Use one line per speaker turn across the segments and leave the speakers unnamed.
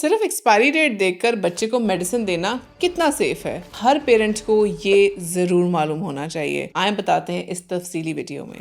सिर्फ expiry date देखकर बच्चे को मेडिसिन देना कितना सेफ है, हर पेरेंट्स को ये जरूर मालूम होना चाहिए। आए बताते हैं इस तफसीली वीडियो में।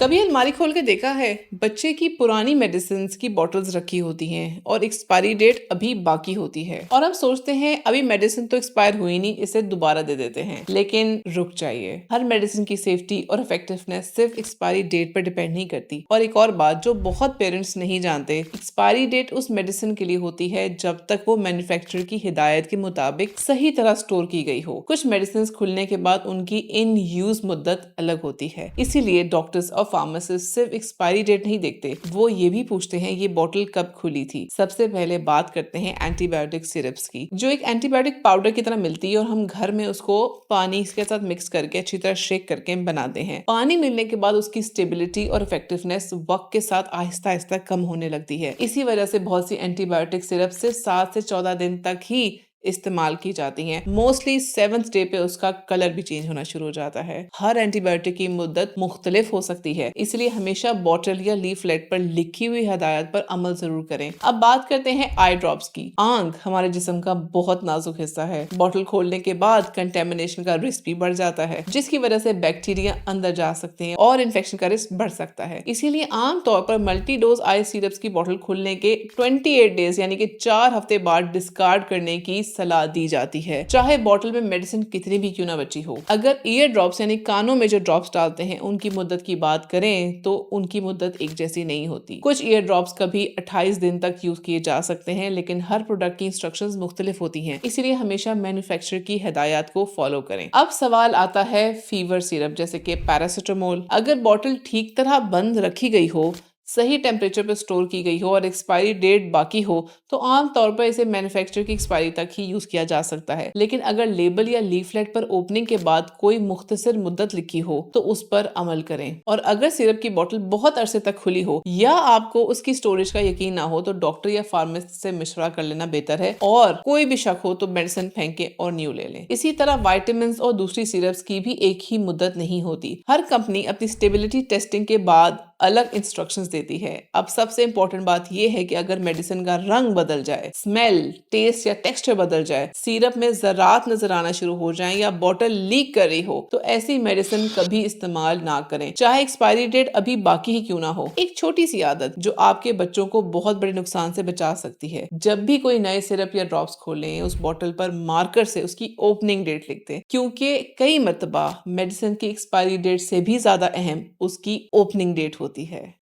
कभी अलमारी खोल के देखा है बच्चे की पुरानी मेडिसिन की बॉटल्स रखी होती हैं और एक्सपायरी डेट अभी बाकी होती है और हम सोचते हैं अभी मेडिसिन तो एक्सपायर हुई नहीं, इसे दोबारा दे देते हैं। लेकिन रुक जाइए, हर मेडिसिन की सेफ्टी और इफेक्टिवनेस सिर्फ एक्सपायरी डेट पर डिपेंड नहीं करती। और एक और बात जो बहुत पेरेंट्स नहीं जानते, एक्सपायरी डेट उस मेडिसिन के लिए होती है जब तक वो मैन्युफैक्चरर की हिदायत के मुताबिक सही तरह स्टोर की गई हो। कुछ मेडिसिन खुलने के बाद उनकी इन यूज मुद्दत अलग होती है, इसीलिए डॉक्टर्स और फार्मासिस्ट सिर्फ एक्सपायरी डेट नहीं देखते, वो ये भी पूछते हैं ये बोतल कब खुली थी। सबसे पहले बात करते हैं एंटीबायोटिक सिरप्स की, जो एक एंटीबायोटिक पाउडर की तरह मिलती है और हम घर में उसको पानी के साथ मिक्स करके अच्छी तरह शेक करके बनाते हैं। पानी मिलने के बाद उसकी स्टेबिलिटी और इफेक्टिवनेस वक्त के साथ आहिस्ता आहिस्ता कम होने लगती है। इसी वजह से बहुत सी एंटीबायोटिक सिरप सिर्फ 7 से 14 दिन तक ही इस्तेमाल की जाती हैं। मोस्टली 7th डे पे उसका कलर भी चेंज होना शुरू हो जाता है। हर एंटीबायोटिक की मुद्दत मुख्तलिफ हो सकती है, इसलिए हमेशा बॉटल या लीफलेट पर लिखी हुई हिदायत पर अमल जरूर करें। अब बात करते हैं आई ड्रॉप्स की। आंख हमारे जिस्म का बहुत नाजुक हिस्सा है। बॉटल खोलने के बाद कंटेमिनेशन का रिस्क भी बढ़ जाता है, जिसकी वजह से बैक्टीरिया अंदर जा सकते हैं और इन्फेक्शन का रिस्क बढ़ सकता है। इसीलिए आमतौर पर मल्टी डोज आई सिरप्स की बॉटल खुलने के 28 डेज यानी कि 4 हफ्ते बाद डिस्कार्ड करने की सलाह दी जाती है, चाहे बॉटल में मेडिसिन कितनी भी क्यों ना बची हो। अगर ईयर ड्रॉप्स यानी कानों में जो ड्रॉप्स डालते हैं उनकी मुद्दत की बात करें तो उनकी मुद्दत एक जैसी नहीं होती। कुछ ईयर ड्रॉप्स कभी 28 दिन तक यूज किए जा सकते हैं, लेकिन हर प्रोडक्ट की इंस्ट्रक्शंस मुख्तलिफ होती हैं, इसीलिए हमेशा मैन्युफैक्चरर की हिदायत को फॉलो करें। अब सवाल आता है फीवर सिरप जैसे कि पैरासिटामोल। अगर बॉटल ठीक तरह बंद रखी गई हो, सही टेम्परेचर पर स्टोर की गई हो और एक्सपायरी डेट बाकी हो तो आमतौर पर इसे मैन्युफैक्चरर की एक्सपायरी तक ही यूज किया जा सकता है। लेकिन अगर लेबल या लीफलेट पर ओपनिंग के बाद कोई मुख्तसर मुद्दत लिखी हो तो उस पर अमल करें। और अगर सिरप की बोतल बहुत अरसे तक खुली हो या आपको उसकी स्टोरेज का यकीन ना हो तो डॉक्टर या फार्मासिस्ट से मशवरा कर लेना बेहतर है, और कोई भी शक हो तो मेडिसिन फेंके और न्यू ले लें। इसी तरह वाइटामिन और दूसरी सिरप्स की भी एक ही मुद्दत नहीं होती। हर कंपनी अपनी स्टेबिलिटी टेस्टिंग के बाद अलग इंस्ट्रक्शंस देती है। अब सबसे इंपॉर्टेंट बात यह है कि अगर मेडिसिन का रंग बदल जाए, स्मेल, टेस्ट या टेक्सचर बदल जाए, सिरप में ज़रात नजर आना शुरू हो जाए या बोतल लीक कर रही हो तो ऐसी मेडिसिन कभी इस्तेमाल ना करें, चाहे एक्सपायरी डेट अभी बाकी ही क्यों ना हो। एक छोटी सी आदत जो आपके बच्चों को बहुत बड़े नुकसान से बचा सकती है, जब भी कोई नए सिरप या ड्रॉप्स खोलें उस बोतल पर मार्कर से उसकी ओपनिंग डेट लिख दें, क्योंकि कई मरतबा मेडिसिन की एक्सपायरी डेट से भी ज्यादा अहम उसकी ओपनिंग डेट होती है।